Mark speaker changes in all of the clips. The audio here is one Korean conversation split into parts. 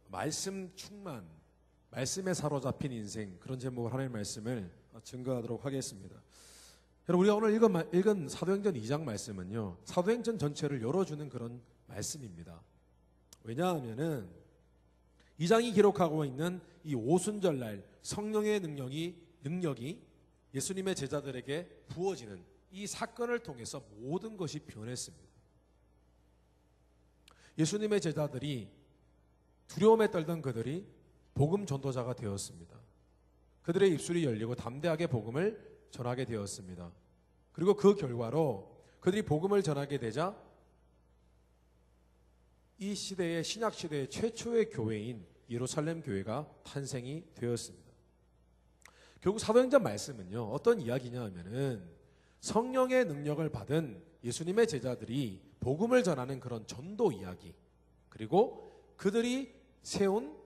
Speaker 1: 말씀 충만, 말씀에 사로잡힌 인생, 그런 제목으로 하나님의 말씀을 증거하도록 하겠습니다. 여러분, 우리가 오늘 읽은 사도행전 2장 말씀은요, 사도행전 전체를 열어주는 그런 말씀입니다. 왜냐하면은 2장이 기록하고 있는 이 오순절날 성령의 능력이 예수님의 제자들에게 부어지는 이 사건을 통해서 모든 것이 변했습니다. 예수님의 제자들이 두려움에 떨던 그들이 복음 전도자가 되었습니다. 그들의 입술이 열리고 담대하게 복음을 전하게 되었습니다. 그리고 그 결과로 그들이 복음을 전하게 되자 이 시대의 신약 시대의 최초의 교회인 예루살렘 교회가 탄생이 되었습니다. 결국 사도행전 말씀은요, 어떤 이야기냐 하면은 성령의 능력을 받은 예수님의 제자들이 복음을 전하는 그런 전도 이야기, 그리고 그들이 세운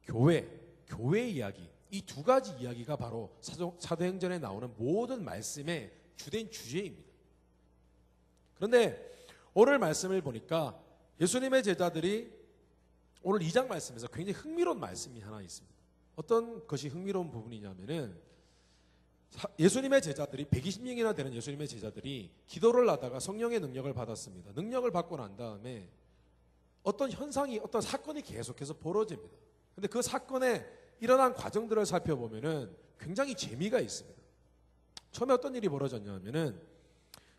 Speaker 1: 교회 이야기, 이 두 가지 이야기가 바로 사도행전에 나오는 모든 말씀의 주된 주제입니다. 그런데 오늘 말씀을 보니까 예수님의 제자들이 오늘 2장 말씀에서 굉장히 흥미로운 말씀이 하나 있습니다. 어떤 것이 흥미로운 부분이냐면은 예수님의 제자들이 120명이나 되는 예수님의 제자들이 기도를 하다가 성령의 능력을 받았습니다. 능력을 받고 난 다음에 어떤 현상이, 어떤 사건이 계속해서 벌어집니다. 근데 그 사건에 일어난 과정들을 살펴보면은 굉장히 재미가 있습니다. 처음에 어떤 일이 벌어졌냐면은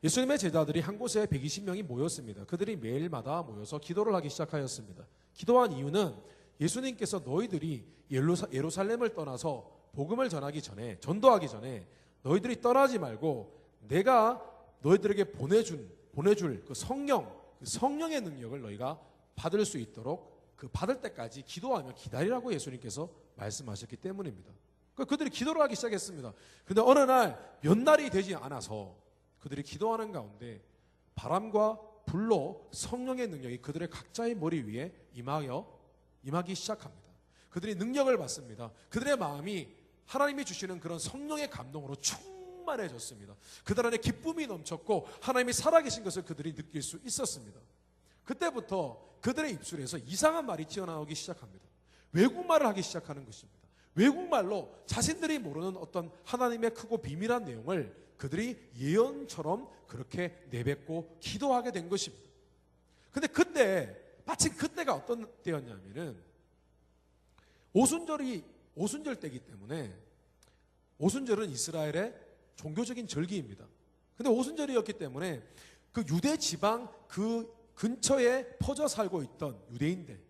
Speaker 1: 예수님의 제자들이 한 곳에 120명이 모였습니다. 그들이 매일마다 모여서 기도를 하기 시작하였습니다. 기도한 이유는 예수님께서 너희들이 예루살렘을 떠나서 복음을 전하기 전에, 전도하기 전에 너희들이 떠나지 말고 내가 너희들에게 보내줄 그 성령의 능력을 너희가 받을 수 있도록 그 받을 때까지 기도하며 기다리라고 예수님께서 말씀하셨기 때문입니다. 그들이 기도를 하기 시작했습니다. 그런데 어느 날 몇 날이 되지 않아서 그들이 기도하는 가운데 바람과 불로 성령의 능력이 그들의 각자의 머리 위에 임하기 시작합니다. 그들이 능력을 받습니다. 그들의 마음이 하나님이 주시는 그런 성령의 감동으로 충만해졌습니다. 그들 안에 기쁨이 넘쳤고 하나님이 살아계신 것을 그들이 느낄 수 있었습니다. 그때부터 그들의 입술에서 이상한 말이 튀어나오기 시작합니다. 외국말을 하기 시작하는 것입니다. 외국말로 자신들이 모르는 어떤 하나님의 크고 비밀한 내용을 그들이 예언처럼 그렇게 내뱉고 기도하게 된 것입니다. 근데 마침 그때가 어떤 때였냐면은 오순절 때이기 때문에, 오순절은 이스라엘의 종교적인 절기입니다. 근데 오순절이었기 때문에 그 유대 지방 그 근처에 퍼져 살고 있던 유대인들,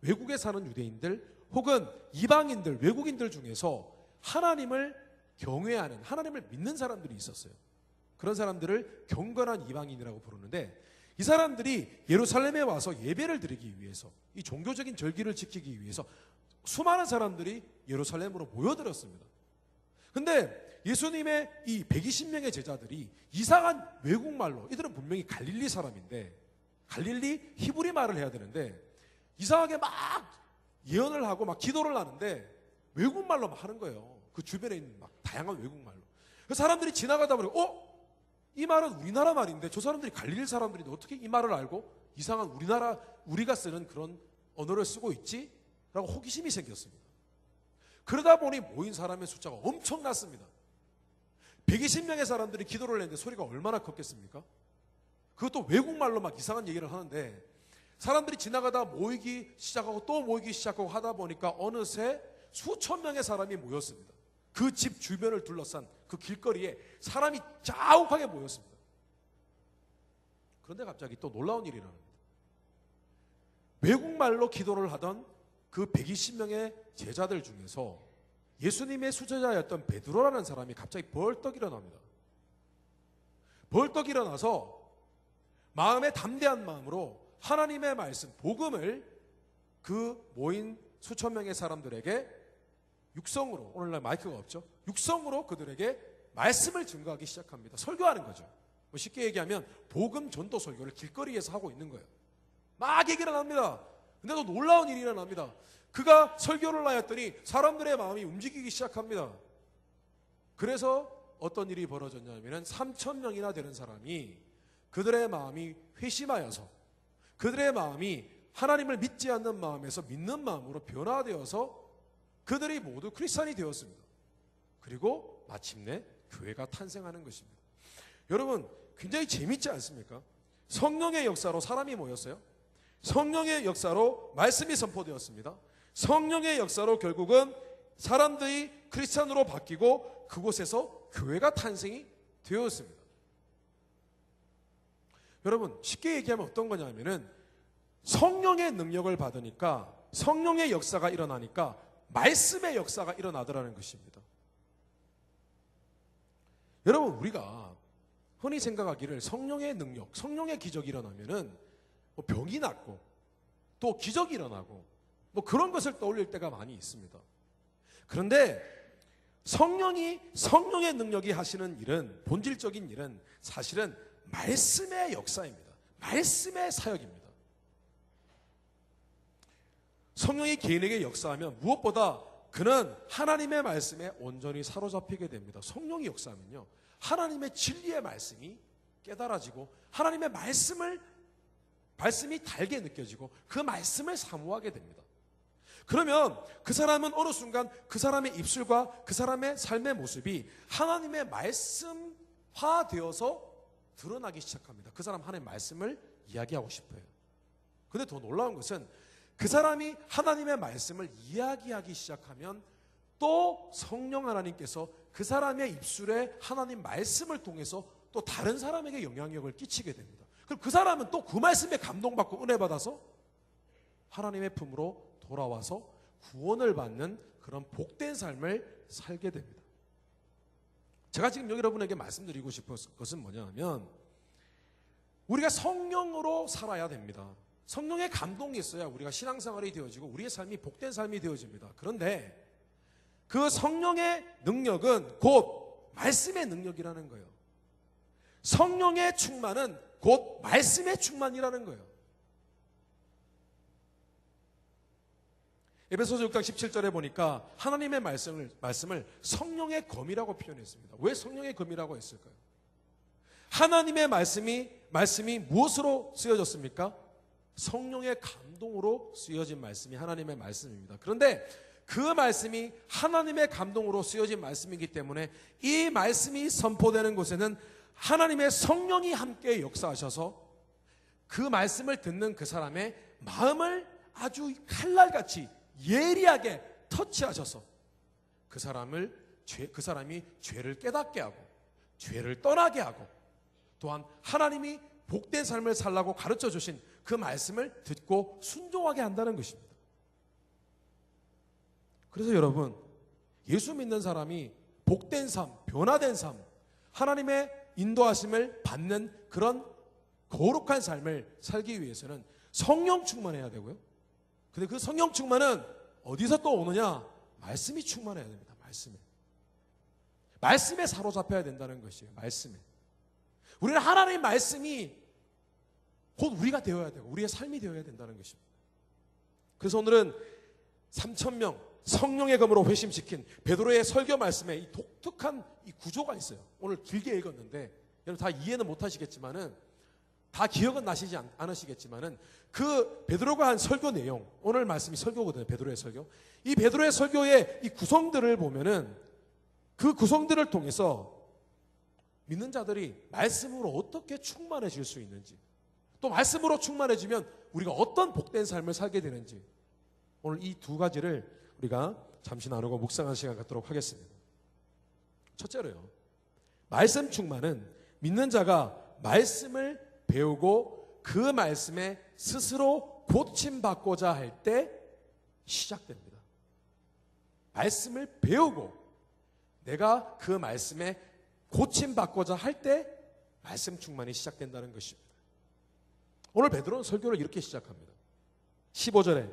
Speaker 1: 외국에 사는 유대인들 혹은 이방인들, 외국인들 중에서 하나님을 경외하는, 하나님을 믿는 사람들이 있었어요. 그런 사람들을 경건한 이방인이라고 부르는데, 이 사람들이 예루살렘에 와서 예배를 드리기 위해서, 이 종교적인 절기를 지키기 위해서 수많은 사람들이 예루살렘으로 모여들었습니다. 근데 예수님의 이 120명의 제자들이 이상한 외국말로, 이들은 분명히 갈릴리 사람인데 갈릴리 히브리 말을 해야 되는데 이상하게 막 예언을 하고 막 기도를 하는데 외국말로 막 하는 거예요. 그 주변에 있는 막 다양한 외국말로. 그 사람들이 지나가다 보니까 이 말은 우리나라 말인데 저 사람들이 갈릴리 사람들인데 어떻게 이 말을 알고 이상한 우리가 쓰는 그런 언어를 쓰고 있지? 라고 호기심이 생겼습니다. 그러다 보니 모인 사람의 숫자가 엄청났습니다. 120명의 사람들이 기도를 했는데 소리가 얼마나 컸겠습니까? 그것도 외국말로 막 이상한 얘기를 하는데 사람들이 지나가다 모이기 시작하고 또 모이기 시작하고 하다 보니까 어느새 수천 명의 사람이 모였습니다. 그 집 주변을 둘러싼 그 길거리에 사람이 자욱하게 모였습니다. 그런데 갑자기 또 놀라운 일이 일어납니다. 외국말로 기도를 하던 그 120명의 제자들 중에서 예수님의 수제자였던 베드로라는 사람이 갑자기 벌떡 일어납니다. 벌떡 일어나서 마음에 담대한 마음으로 하나님의 말씀, 복음을 그 모인 수천 명의 사람들에게 육성으로, 오늘날 마이크가 없죠, 육성으로 그들에게 말씀을 증거하기 시작합니다. 설교하는 거죠. 쉽게 얘기하면 복음 전도 설교를 길거리에서 하고 있는 거예요. 막 얘기를 합니다. 근데 또 놀라운 일이 일어납니다. 그가 설교를 하였더니 사람들의 마음이 움직이기 시작합니다. 그래서 어떤 일이 벌어졌냐면 3,000명이나 되는 사람이 그들의 마음이 회심하여서 그들의 마음이 하나님을 믿지 않는 마음에서 믿는 마음으로 변화되어서 그들이 모두 크리스찬이 되었습니다. 그리고 마침내 교회가 탄생하는 것입니다. 여러분, 굉장히 재밌지 않습니까? 성령의 역사로 사람이 모였어요. 성령의 역사로 말씀이 선포되었습니다. 성령의 역사로 결국은 사람들이 크리스찬으로 바뀌고 그곳에서 교회가 탄생이 되었습니다. 여러분, 쉽게 얘기하면 어떤 거냐면은 성령의 능력을 받으니까, 성령의 역사가 일어나니까 말씀의 역사가 일어나더라는 것입니다. 여러분, 우리가 흔히 생각하기를 성령의 능력, 성령의 기적이 일어나면은 뭐 병이 낫고 또 기적이 일어나고 뭐 그런 것을 떠올릴 때가 많이 있습니다. 그런데 성령의 능력이 하시는 일은, 본질적인 일은 사실은 말씀의 역사입니다. 말씀의 사역입니다. 성령이 개인에게 역사하면 무엇보다 그는 하나님의 말씀에 온전히 사로잡히게 됩니다. 성령이 역사하면요, 하나님의 진리의 말씀이 깨달아지고 하나님의 말씀이 달게 느껴지고 그 말씀을 사모하게 됩니다. 그러면 그 사람은 어느 순간 그 사람의 입술과 그 사람의 삶의 모습이 하나님의 말씀화되어서 드러나기 시작합니다. 그 사람 하나님의 말씀을 이야기하고 싶어요. 그런데 더 놀라운 것은 그 사람이 하나님의 말씀을 이야기하기 시작하면 또 성령 하나님께서 그 사람의 입술에 하나님 말씀을 통해서 또 다른 사람에게 영향력을 끼치게 됩니다. 그럼 그 사람은 또 그 말씀에 감동받고 은혜 받아서 하나님의 품으로 돌아와서 구원을 받는 그런 복된 삶을 살게 됩니다. 제가 지금 여러분에게 말씀드리고 싶은 것은 뭐냐면 우리가 성령으로 살아야 됩니다. 성령의 감동이 있어야 우리가 신앙생활이 되어지고 우리의 삶이 복된 삶이 되어집니다. 그런데 그 성령의 능력은 곧 말씀의 능력이라는 거예요. 성령의 충만은 곧 말씀의 충만이라는 거예요. 에베소서 6장 17절에 보니까 하나님의 말씀을 성령의 검이라고 표현했습니다. 왜 성령의 검이라고 했을까요? 하나님의 말씀이 무엇으로 쓰여졌습니까? 성령의 감동으로 쓰여진 말씀이 하나님의 말씀입니다. 그런데 그 말씀이 하나님의 감동으로 쓰여진 말씀이기 때문에 이 말씀이 선포되는 곳에는 하나님의 성령이 함께 역사하셔서 그 말씀을 듣는 그 사람의 마음을 아주 칼날같이 예리하게 터치하셔서 그 사람이 죄를 깨닫게 하고 죄를 떠나게 하고 또한 하나님이 복된 삶을 살라고 가르쳐 주신 그 말씀을 듣고 순종하게 한다는 것입니다. 그래서 여러분, 예수 믿는 사람이 복된 삶, 변화된 삶, 하나님의 인도하심을 받는 그런 거룩한 삶을 살기 위해서는 성령 충만해야 되고요. 근데 그 성령 충만은 어디서 또 오느냐? 말씀이 충만해야 됩니다. 말씀에 사로잡혀야 된다는 것이에요. 말씀에. 우리는 하나님의 말씀이 곧 우리가 되어야 되고 우리의 삶이 되어야 된다는 것입니다. 그래서 오늘은 3,000명 성령의 검으로 회심시킨 베드로의 설교 말씀에 이 독특한 이 구조가 있어요. 오늘 길게 읽었는데 여러분 다 이해는 못하시겠지만은, 다 기억은 나시지 않으시겠지만은 그 베드로가 한 설교 내용, 오늘 말씀이 설교거든요. 베드로의 설교. 이 베드로의 설교의 이 구성들을 보면은 그 구성들을 통해서 믿는 자들이 말씀으로 어떻게 충만해질 수 있는지, 또 말씀으로 충만해지면 우리가 어떤 복된 삶을 살게 되는지, 오늘 이 두 가지를 우리가 잠시 나누고 묵상하는 시간 갖도록 하겠습니다. 첫째로요, 말씀 충만은 믿는 자가 말씀을 배우고 그 말씀에 스스로 고침받고자 할 때 시작됩니다. 말씀을 배우고 내가 그 말씀에 고침받고자 할 때 말씀 충만이 시작된다는 것입니다. 오늘 베드로는 설교를 이렇게 시작합니다. 15절에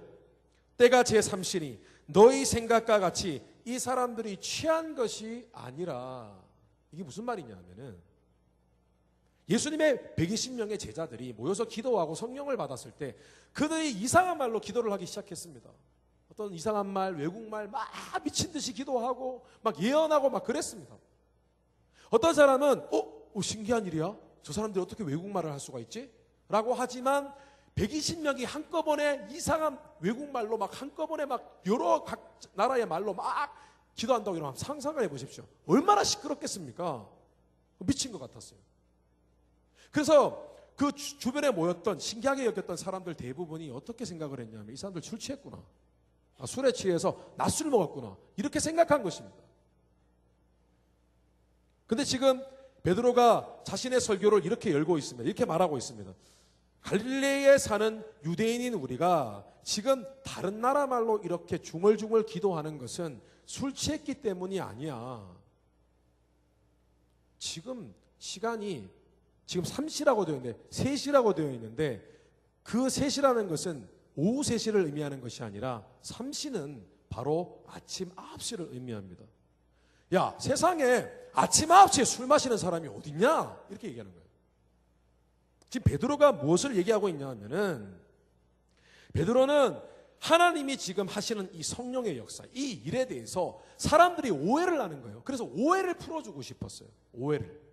Speaker 1: 때가 제3시니 너희 생각과 같이 이 사람들이 취한 것이 아니라, 이게 무슨 말이냐면은 예수님의 120명의 제자들이 모여서 기도하고 성령을 받았을 때 그들이 이상한 말로 기도를 하기 시작했습니다. 어떤 이상한 말, 외국말 막 미친 듯이 기도하고 막 예언하고 막 그랬습니다. 어떤 사람은 신기한 일이야. 저 사람들이 어떻게 외국말을 할 수가 있지? 라고 하지만 120명이 한꺼번에 이상한 외국말로 막 한꺼번에 막 여러 각 나라의 말로 막 기도한다고 이러면 상상을 해보십시오. 얼마나 시끄럽겠습니까? 미친 것 같았어요. 그래서 그 주변에 모였던 신기하게 여겼던 사람들 대부분이 어떻게 생각을 했냐면 이 사람들 술 취했구나. 술에 취해서 낮술 먹었구나. 이렇게 생각한 것입니다. 근데 지금 베드로가 자신의 설교를 이렇게 열고 있습니다. 이렇게 말하고 있습니다. 갈릴레에 사는 유대인인 우리가 지금 다른 나라 말로 이렇게 중얼중얼 기도하는 것은 술 취했기 때문이 아니야. 지금 시간이 지금 3시라고 되어 있는데 3시라고 되어 있는데 그 3시라는 것은 오후 3시를 의미하는 것이 아니라 3시는 바로 아침 9시를 의미합니다. 야, 세상에 아침 9시에 술 마시는 사람이 어딨냐? 이렇게 얘기하는 거예요. 지금 베드로가 무엇을 얘기하고 있냐 하면은 베드로는 하나님이 지금 하시는 이 성령의 역사, 이 일에 대해서 사람들이 오해를 하는 거예요. 그래서 오해를 풀어주고 싶었어요. 오해를.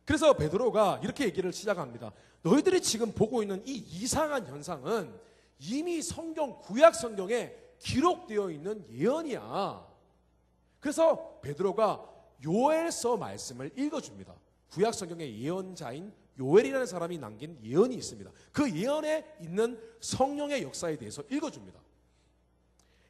Speaker 1: 그래서 베드로가 이렇게 얘기를 시작합니다. 너희들이 지금 보고 있는 이 이상한 현상은 이미 성경, 구약 성경에 기록되어 있는 예언이야. 그래서 베드로가 요엘서 말씀을 읽어줍니다. 구약 성경의 예언자인 요엘이라는 사람이 남긴 예언이 있습니다. 그 예언에 있는 성령의 역사에 대해서 읽어줍니다.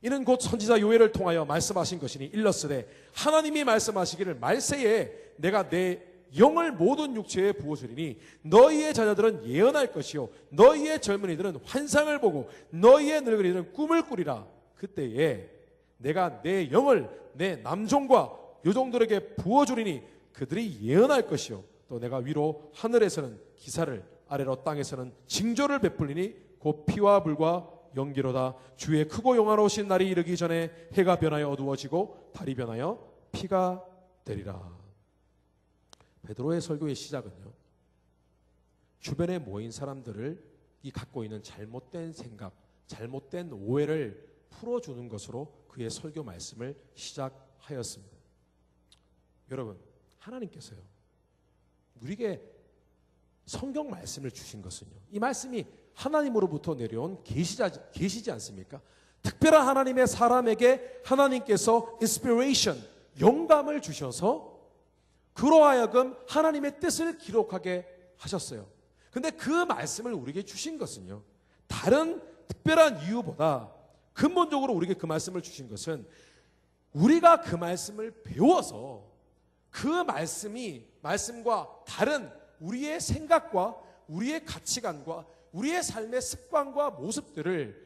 Speaker 1: 이는 곧 선지자 요엘을 통하여 말씀하신 것이니 일렀으되 하나님이 말씀하시기를 말세에 내가 내 영을 모든 육체에 부어주리니 너희의 자녀들은 예언할 것이요 너희의 젊은이들은 환상을 보고 너희의 늙은이들은 꿈을 꾸리라. 그때에 내가 내 영을 내 남종과 여종들에게 부어주리니 그들이 예언할 것이요 또 내가 위로 하늘에서는 기사를 아래로 땅에서는 징조를 베풀리니 곧 피와 불과 연기로다. 주의 크고 영화로우신 날이 이르기 전에 해가 변하여 어두워지고 달이 변하여 피가 되리라. 베드로의 설교의 시작은요, 주변에 모인 사람들을 이 갖고 있는 잘못된 생각, 잘못된 오해를 풀어주는 것으로 그의 설교 말씀을 시작하였습니다. 여러분, 하나님께서요 우리에게 성경 말씀을 주신 것은요, 이 말씀이 하나님으로부터 내려온 계시지 않습니까? 특별한 하나님의 사람에게 하나님께서 인스피레이션, 영감을 주셔서 그로 하여금 하나님의 뜻을 기록하게 하셨어요. 근데 그 말씀을 우리에게 주신 것은요, 다른 특별한 이유보다 근본적으로 우리에게 그 말씀을 주신 것은 우리가 그 말씀을 배워서 그 말씀과 다른 우리의 생각과 우리의 가치관과 우리의 삶의 습관과 모습들을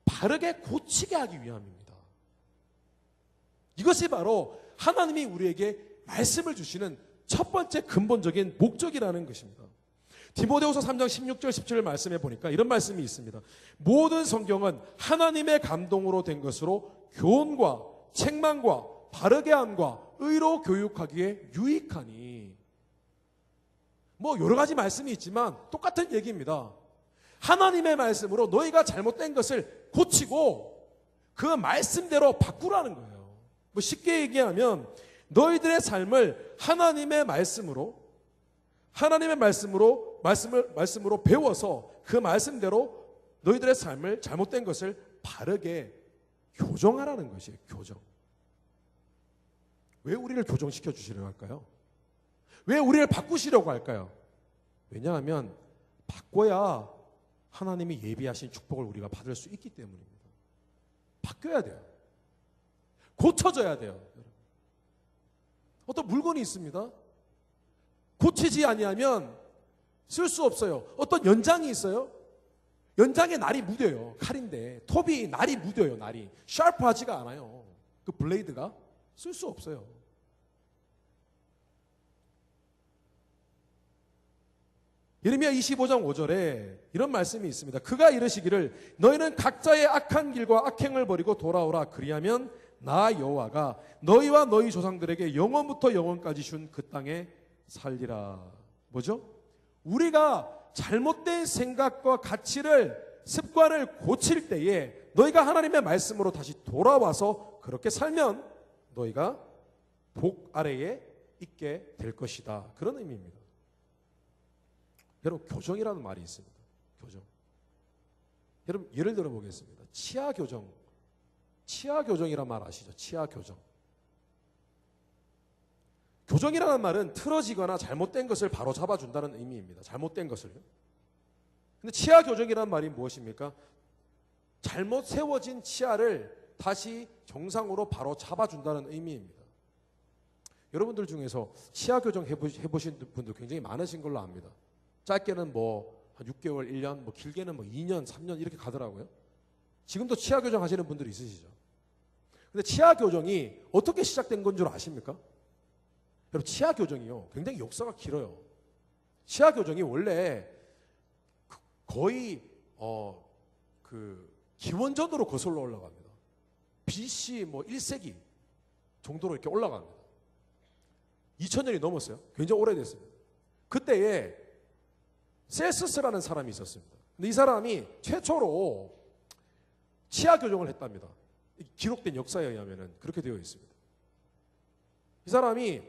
Speaker 1: 바르게 고치게 하기 위함입니다. 이것이 바로 하나님이 우리에게 말씀을 주시는 첫 번째 근본적인 목적이라는 것입니다. 디모데후서 3장 16절 17절 말씀해 보니까 이런 말씀이 있습니다. 모든 성경은 하나님의 감동으로 된 것으로 교훈과 책망과 바르게 함과 의로 교육하기에 유익하니. 뭐 여러 가지 말씀이 있지만 똑같은 얘기입니다. 하나님의 말씀으로 너희가 잘못된 것을 고치고 그 말씀대로 바꾸라는 거예요. 뭐 쉽게 얘기하면 너희들의 삶을 하나님의 말씀으로 배워서 그 말씀대로 너희들의 삶을 잘못된 것을 바르게 교정하라는 것이에요. 교정. 왜 우리를 교정시켜 주시려고 할까요? 왜 우리를 바꾸시려고 할까요? 왜냐하면 바꿔야 하나님이 예비하신 축복을 우리가 받을 수 있기 때문입니다. 바뀌어야 돼요. 고쳐져야 돼요. 어떤 물건이 있습니다. 고치지 아니하면 쓸 수 없어요. 어떤 연장이 있어요. 연장에 날이 묻어요. 칼인데 톱이 날이 묻어요. 날이 샤프하지가 않아요. 그 블레이드가 쓸 수 없어요. 예레미야 25장 5절에 이런 말씀이 있습니다. 그가 이르시기를 너희는 각자의 악한 길과 악행을 버리고 돌아오라. 그리하면 나 여호와가 너희와 너희 조상들에게 영원부터 영원까지 준 그 땅에 살리라. 뭐죠? 우리가 잘못된 생각과 가치를, 습관을 고칠 때에 너희가 하나님의 말씀으로 다시 돌아와서 그렇게 살면 너희가 복 아래에 있게 될 것이다. 그런 의미입니다. 여러분, 교정이라는 말이 있습니다. 교정. 여러분 예를 들어 보겠습니다. 치아 교정. 치아 교정이란 말 아시죠? 치아 교정. 교정이라는 말은 틀어지거나 잘못된 것을 바로 잡아준다는 의미입니다. 잘못된 것을요. 근데 치아 교정이라는 말이 무엇입니까? 잘못 세워진 치아를 다시 정상으로 바로 잡아준다는 의미입니다. 여러분들 중에서 치아 교정 해보신 분들 굉장히 많으신 걸로 압니다. 짧게는 한 6개월, 1년, 길게는 2년, 3년 이렇게 가더라고요. 지금도 치아 교정 하시는 분들이 있으시죠. 근데 치아 교정이 어떻게 시작된 건 줄 아십니까? 여러분 치아 교정이요 굉장히 역사가 길어요. 치아 교정이 원래 거의 기원전으로 거슬러 올라갑니다. BC 1세기 정도로 이렇게 올라갑니다. 2000년이 넘었어요. 굉장히 오래됐습니다. 그때에 셀스스라는 사람이 있었습니다. 근데 이 사람이 최초로 치아 교정을 했답니다. 기록된 역사에 의하면 그렇게 되어 있습니다. 이 사람이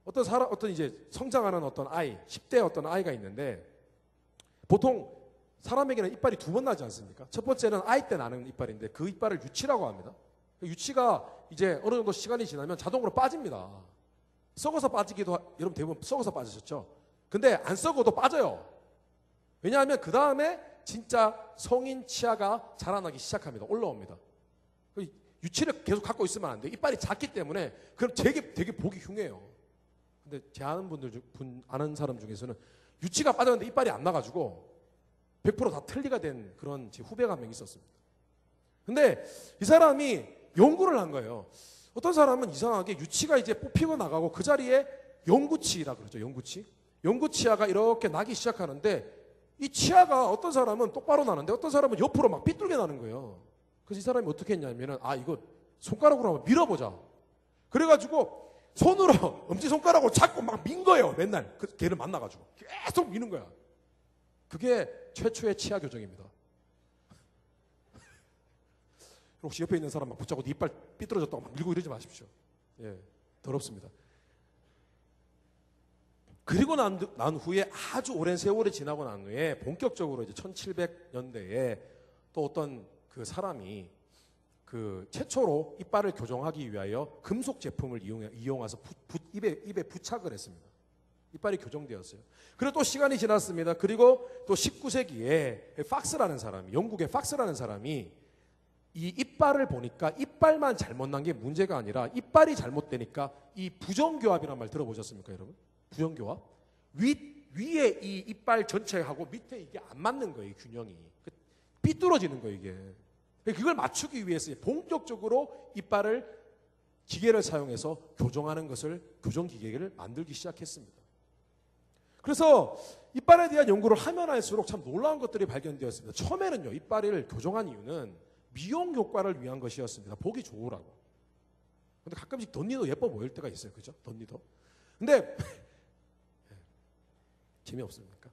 Speaker 1: 어떤 이제 성장하는 어떤 아이, 10대 어떤 아이가 있는데 보통 사람에게는 이빨이 2번 나지 않습니까? 첫 번째는 아이 때 나는 이빨인데 그 이빨을 유치라고 합니다. 유치가 이제 어느 정도 시간이 지나면 자동으로 빠집니다. 썩어서 빠지기도 여러분 대부분 썩어서 빠지셨죠? 근데 안 썩어도 빠져요. 왜냐하면 그 다음에 진짜 성인 치아가 자라나기 시작합니다. 올라옵니다. 유치를 계속 갖고 있으면 안 돼요. 이빨이 작기 때문에 그럼 되게 보기 흉해요. 근데 제 아는 사람 중에서는 유치가 빠졌는데 이빨이 안 나가지고 100% 다 틀니가 된 그런 제 후배가 한 명 있었습니다. 근데 이 사람이 연구를 한 거예요. 어떤 사람은 이상하게 유치가 이제 뽑히고 나가고 그 자리에 영구치라 그러죠. 영구치아가 이렇게 나기 시작하는데 이 치아가 어떤 사람은 똑바로 나는데 어떤 사람은 옆으로 막 삐뚤게 나는 거예요. 그래서 이 사람이 어떻게 했냐면은 이거 손가락으로 한번 밀어보자. 그래가지고 손으로 엄지손가락으로 잡고 막 민 거예요. 맨날 걔를 만나가지고 계속 미는 거야. 그게 최초의 치아 교정입니다. 혹시 옆에 있는 사람 막 붙잡고 네 이빨 삐뚤어졌다고 막 밀고 이러지 마십시오. 예, 더럽습니다. 그리고 난 후에 아주 오랜 세월이 지나고 난 후에 본격적으로 이제 1700년대에 또 어떤 그 사람이 그 최초로 이빨을 교정하기 위하여 금속 제품을 이용해서 입에 부착을 했습니다. 이빨이 교정되었어요. 그리고 또 시간이 지났습니다. 그리고 또 19세기에 팍스라는 사람이, 영국의 팍스라는 사람이 이 이빨을 보니까 이빨만 잘못 난 게 문제가 아니라 이빨이 잘못되니까 이 부정교합이라는 말 들어보셨습니까, 여러분? 부정교합? 위에 이 이빨 전체하고 밑에 이게 안 맞는 거예요, 균형이. 삐뚤어지는 거예요, 이게. 그걸 맞추기 위해서 본격적으로 이빨을 기계를 사용해서 교정하는 것을 교정 기계를 만들기 시작했습니다. 그래서 이빨에 대한 연구를 하면 할수록 참 놀라운 것들이 발견되었습니다. 처음에는요, 이빨을 교정한 이유는 미용 효과를 위한 것이었습니다. 보기 좋으라고. 근데 가끔씩 덧니도 예뻐 보일 때가 있어요, 그죠? 덧니도. 근데 재미없습니까?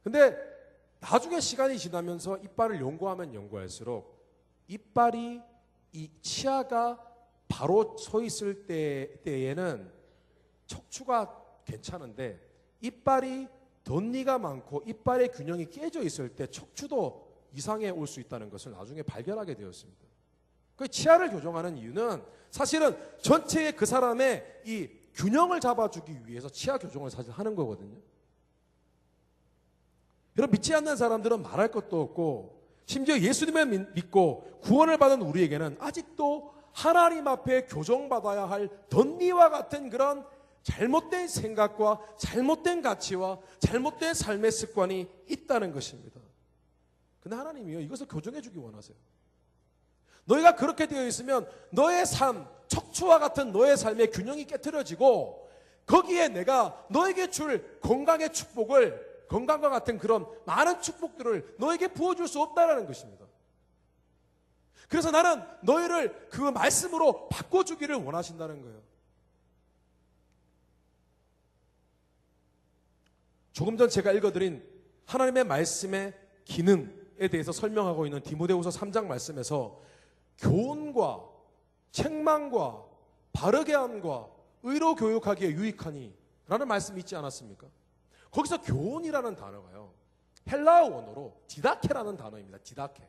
Speaker 1: 근데 나중에 시간이 지나면서 이빨을 연구하면 연구할수록 이빨이 이 치아가 바로 서 있을 때에는 척추가 괜찮은데 이빨이 덧니가 많고 이빨의 균형이 깨져 있을 때 척추도 이상해 올 수 있다는 것을 나중에 발견하게 되었습니다. 그 치아를 교정하는 이유는 사실은 전체의 그 사람의 이 균형을 잡아주기 위해서 치아 교정을 사실 하는 거거든요. 여러분 믿지 않는 사람들은 말할 것도 없고 심지어 예수님을 믿고 구원을 받은 우리에게는 아직도 하나님 앞에 교정받아야 할 덧니와 같은 그런 잘못된 생각과 잘못된 가치와 잘못된 삶의 습관이 있다는 것입니다. 근데 하나님이요 이것을 교정해 주기 원하세요. 너희가 그렇게 되어 있으면 너의 삶, 척추와 같은 너의 삶의 균형이 깨트려지고 거기에 내가 너에게 줄 건강의 축복을 건강과 같은 그런 많은 축복들을 너에게 부어줄 수 없다는 것입니다. 그래서 나는 너희를 그 말씀으로 바꿔주기를 원하신다는 거예요. 조금 전 제가 읽어드린 하나님의 말씀의 기능에 대해서 설명하고 있는 디모데후서 3장 말씀에서 교훈과 책망과 바르게 함과 의로 교육하기에 유익하니 라는 말씀이 있지 않았습니까? 거기서 교훈이라는 단어가요 헬라어 원어로 디다케라는 단어입니다. 디다케.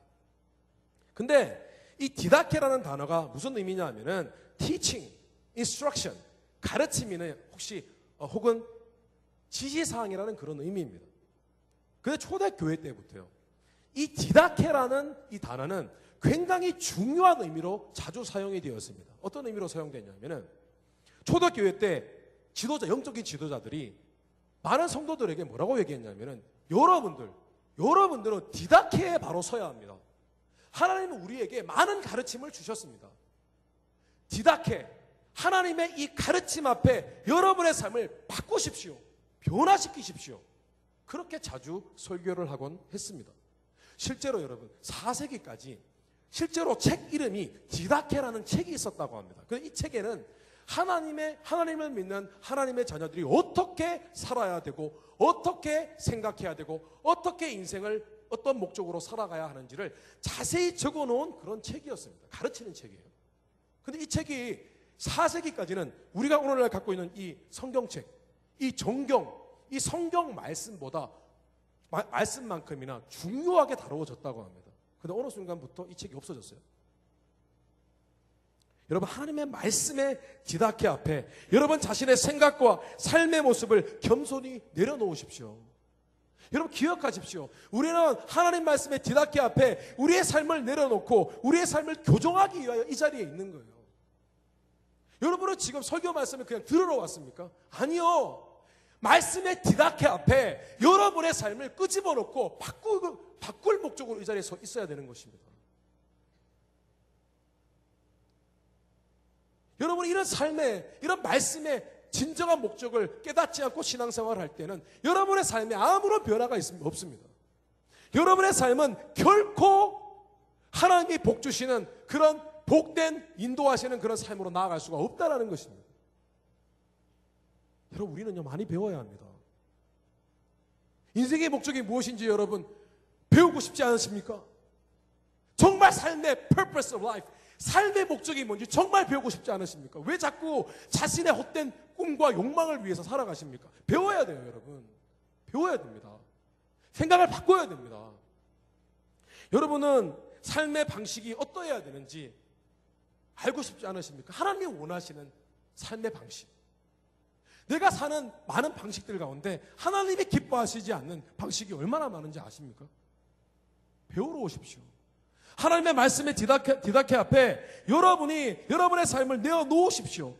Speaker 1: 근데 이 디다케라는 단어가 무슨 의미냐 하면은 teaching, instruction, 가르침이나 혹은 지시사항이라는 그런 의미입니다. 근데 초대교회 때부터요, 이 디다케라는 이 단어는 굉장히 중요한 의미로 자주 사용이 되었습니다. 어떤 의미로 사용되냐면은 초대교회 때 영적인 지도자들이 많은 성도들에게 뭐라고 얘기했냐면은 여러분들은 디다케에 바로 서야 합니다. 하나님은 우리에게 많은 가르침을 주셨습니다. 디다케, 하나님의 이 가르침 앞에 여러분의 삶을 바꾸십시오. 변화시키십시오. 그렇게 자주 설교를 하곤 했습니다. 실제로 여러분 4세기까지 실제로 책 이름이 디다케라는 책이 있었다고 합니다. 이 책에는 하나님을 믿는 하나님의 자녀들이 어떻게 살아야 되고 어떻게 생각해야 되고 어떻게 인생을 어떤 목적으로 살아가야 하는지를 자세히 적어놓은 그런 책이었습니다. 가르치는 책이에요. 근데 이 책이 4세기까지는 우리가 오늘날 갖고 있는 이 성경책, 이 정경, 이 성경 말씀만큼이나 중요하게 다루어졌다고 합니다. 근데 어느 순간부터 이 책이 없어졌어요. 여러분, 하나님의 말씀의 디다케 앞에 여러분 자신의 생각과 삶의 모습을 겸손히 내려놓으십시오. 여러분 기억하십시오. 우리는 하나님 말씀의 디다케 앞에 우리의 삶을 내려놓고 우리의 삶을 교정하기 위하여 이 자리에 있는 거예요. 여러분은 지금 설교 말씀을 그냥 들으러 왔습니까? 아니요. 말씀의 디다케 앞에 여러분의 삶을 끄집어 놓고 바꿀 목적으로 이 자리에 서 있어야 되는 것입니다. 여러분, 이런 삶의, 이런 말씀의 진정한 목적을 깨닫지 않고 신앙생활을 할 때는 여러분의 삶에 아무런 변화가 없습니다. 여러분의 삶은 결코 하나님이 복 주시는 그런 복된 인도하시는 그런 삶으로 나아갈 수가 없다는 것입니다. 여러분, 우리는요 많이 배워야 합니다. 인생의 목적이 무엇인지 여러분 배우고 싶지 않으십니까? 정말 삶의 purpose of life, 삶의 목적이 뭔지 정말 배우고 싶지 않으십니까? 왜 자꾸 자신의 헛된 꿈과 욕망을 위해서 살아가십니까? 배워야 돼요, 여러분. 배워야 됩니다. 생각을 바꿔야 됩니다. 여러분은 삶의 방식이 어떠해야 되는지 알고 싶지 않으십니까? 하나님이 원하시는 삶의 방식. 내가 사는 많은 방식들 가운데 하나님이 기뻐하시지 않는 방식이 얼마나 많은지 아십니까? 배우러 오십시오. 하나님의 말씀의 디다케 앞에 여러분의 삶을 내어놓으십시오.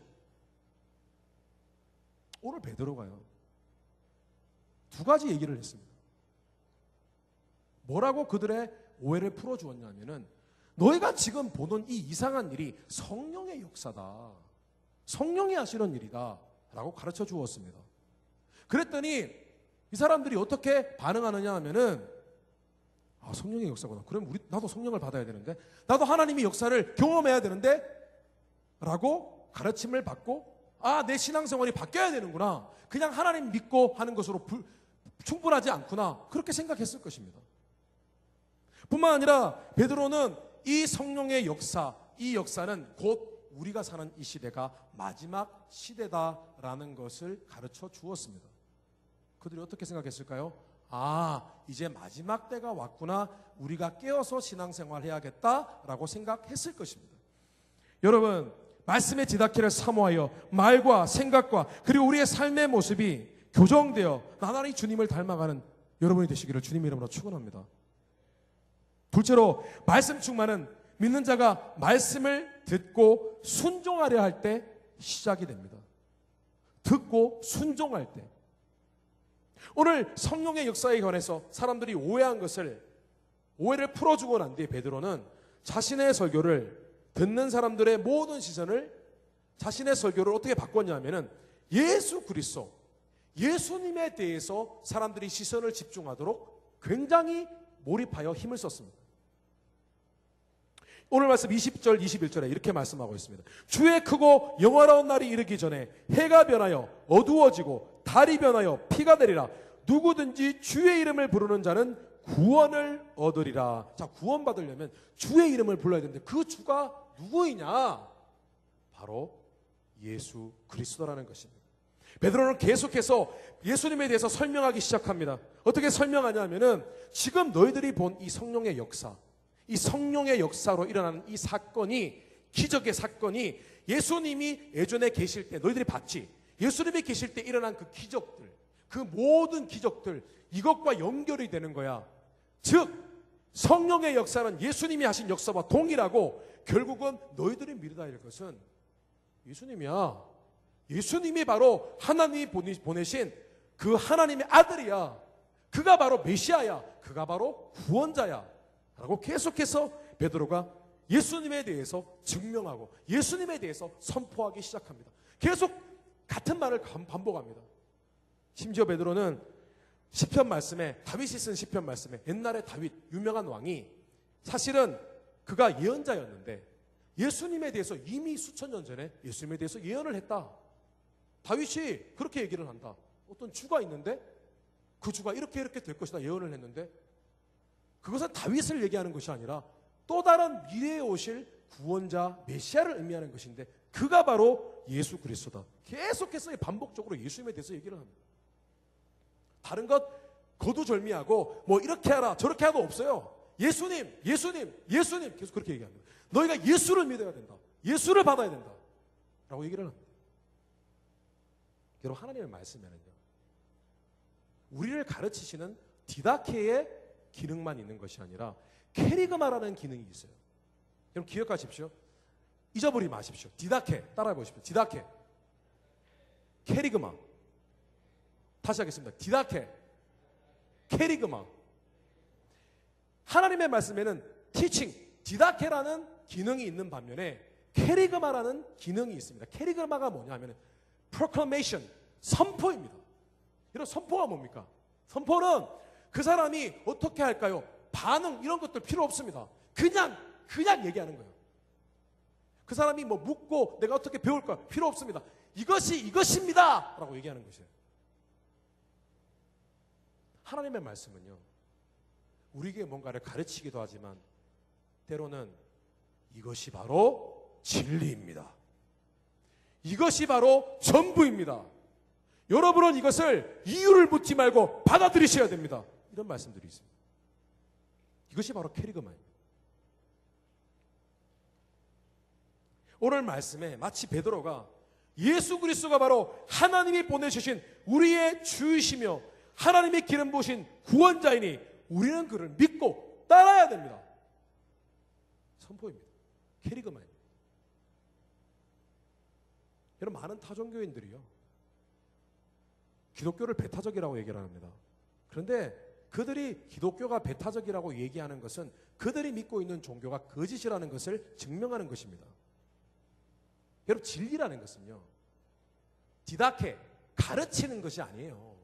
Speaker 1: 오늘 베드로가요 2가지 얘기를 했습니다. 뭐라고 그들의 오해를 풀어주었냐면은 너희가 지금 보는 이 이상한 일이 성령의 역사다. 성령이 하시는 일이다 라고 가르쳐 주었습니다. 그랬더니 이 사람들이 어떻게 반응하느냐 하면은 성령의 역사구나. 그럼 나도 성령을 받아야 되는데, 나도 하나님의 역사를 경험해야 되는데 라고 가르침을 받고 내 신앙생활이 바뀌어야 되는구나. 그냥 하나님 믿고 하는 것으로 충분하지 않구나. 그렇게 생각했을 것입니다. 뿐만 아니라 베드로는 이 성령의 역사, 이 역사는 곧 우리가 사는 이 시대가 마지막 시대다라는 것을 가르쳐 주었습니다. 그들이 어떻게 생각했을까요? 이제 마지막 때가 왔구나. 우리가 깨어서 신앙생활 해야겠다라고 생각했을 것입니다. 여러분, 말씀의 디다케를 사모하여 말과 생각과 그리고 우리의 삶의 모습이 교정되어 나날이 주님을 닮아가는 여러분이 되시기를 주님의 이름으로 축원합니다. 둘째로, 말씀 충만은 믿는 자가 말씀을 듣고 순종하려 할 때 시작이 됩니다. 듣고 순종할 때. 오늘 성령의 역사에 관해서 사람들이 오해를 풀어주고 난 뒤에 베드로는 자신의 설교를 듣는 사람들의 모든 시선을, 자신의 설교를 어떻게 바꿨냐면은 예수 그리스도, 예수님에 대해서 사람들이 시선을 집중하도록 굉장히 몰입하여 힘을 썼습니다. 오늘 말씀 20절 21절에 이렇게 말씀하고 있습니다. 주의 크고 영화로운 날이 이르기 전에 해가 변하여 어두워지고 달이 변하여 피가 되리라. 누구든지 주의 이름을 부르는 자는 구원을 얻으리라. 자, 구원 받으려면 주의 이름을 불러야 되는데 그 주가 누구이냐? 바로 예수 그리스도라는 것입니다. 베드로는 계속해서 예수님에 대해서 설명하기 시작합니다. 어떻게 설명하냐면은 지금 너희들이 본 이 성령의 역사, 이 성령의 역사로 일어나는 이 사건이, 기적의 사건이 예수님이 예전에 계실 때 너희들이 봤지. 예수님이 계실 때 일어난 그 기적들, 그 모든 기적들, 이것과 연결이 되는 거야. 즉 성령의 역사는 예수님이 하신 역사와 동일하고 결국은 너희들이 믿어야 할 것은 예수님이야. 예수님이 바로 하나님이 보내신 그 하나님의 아들이야. 그가 바로 메시아야. 그가 바로 구원자야. 라고 계속해서 베드로가 예수님에 대해서 증명하고 예수님에 대해서 선포하기 시작합니다. 계속 같은 말을 반복합니다. 심지어 베드로는 시편 말씀에, 다윗이 쓴 시편 말씀에, 옛날에 다윗 유명한 왕이 사실은 그가 예언자였는데 예수님에 대해서 이미 수천 년 전에 예수님에 대해서 예언을 했다. 다윗이 그렇게 얘기를 한다. 어떤 주가 있는데 그 주가 이렇게 될 것이다 예언을 했는데, 그것은 다윗을 얘기하는 것이 아니라 또 다른 미래에 오실 구원자 메시아를 의미하는 것인데 그가 바로 예수 그리스도다. 계속해서 반복적으로 예수님에 대해서 얘기를 합니다. 다른 것 거두절미하고 뭐 이렇게 하라 저렇게 하도 없어요. 예수님 계속 그렇게 얘기합니다. 너희가 예수를 믿어야 된다. 예수를 받아야 된다. 라고 얘기를 합니다. 여러분, 하나님의 말씀에는요, 우리를 가르치시는 디다케의 기능만 있는 것이 아니라 캐리그마라는 기능이 있어요. 여러분 기억하십시오. 잊어버리지 마십시오. 디다케 따라해 보십시오. 디다케, 캐리그마. 다시 하겠습니다. 디다케, 캐리그마. 하나님의 말씀에는 티칭, 디다케라는 기능이 있는 반면에 캐리그마라는 기능이 있습니다. 캐리그마가 뭐냐 하면 proclamation, 선포입니다. 이런 선포가 뭡니까? 선포는 그 사람이 어떻게 할까요? 반응 이런 것들 필요 없습니다. 그냥 얘기하는 거예요. 그 사람이 뭐 묻고 내가 어떻게 배울까 필요 없습니다. 이것입니다 라고 얘기하는 것이에요. 하나님의 말씀은요, 우리에게 뭔가를 가르치기도 하지만 때로는 이것이 바로 진리입니다. 이것이 바로 전부입니다. 여러분은 이것을 이유를 묻지 말고 받아들이셔야 됩니다. 이런 말씀들이 있습니다. 이것이 바로 캐리그마입니다. 오늘 말씀에 마치 베드로가 예수 그리스도가 바로 하나님이 보내주신 우리의 주이시며 하나님의 기름 부으신 구원자이니 우리는 그를 믿고 따라야 됩니다. 선포입니다. 캐리그마입니다. 여러분, 많은 타종교인들이요, 기독교를 배타적이라고 얘기를 합니다. 그런데 그들이 기독교가 배타적이라고 얘기하는 것은 그들이 믿고 있는 종교가 거짓이라는 것을 증명하는 것입니다. 여러분, 진리라는 것은요, 디다케, 가르치는 것이 아니에요.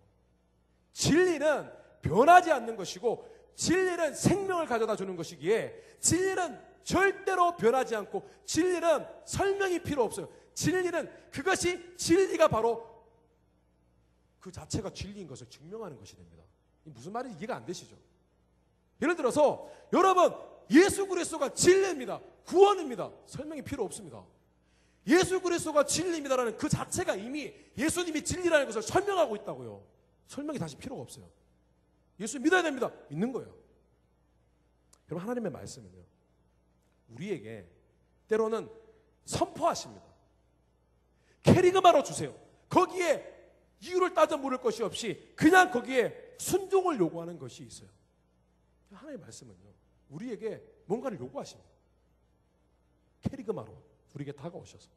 Speaker 1: 진리는 변하지 않는 것이고 진리는 생명을 가져다 주는 것이기에 진리는 절대로 변하지 않고 진리는 설명이 필요 없어요. 진리는 그것이 진리가 바로 그 자체가 진리인 것을 증명하는 것이 됩니다. 무슨 말인지 이해가 안 되시죠? 예를 들어서 여러분, 예수 그리스도가 진리입니다. 구원입니다. 설명이 필요 없습니다. 예수 그리스도가 진리입니다라는 그 자체가 이미 예수님이 진리라는 것을 설명하고 있다고요. 설명이 다시 필요가 없어요. 예수 믿어야 됩니다. 믿는 거예요. 여러분, 하나님의 말씀은요, 우리에게 때로는 선포하십니다. 캐리그마로 주세요. 거기에 이유를 따져 물을 것이 없이 그냥 거기에 순종을 요구하는 것이 있어요. 하나님의 말씀은요, 우리에게 뭔가를 요구하십니다. 캐리그마로 우리에게 다가오셔서.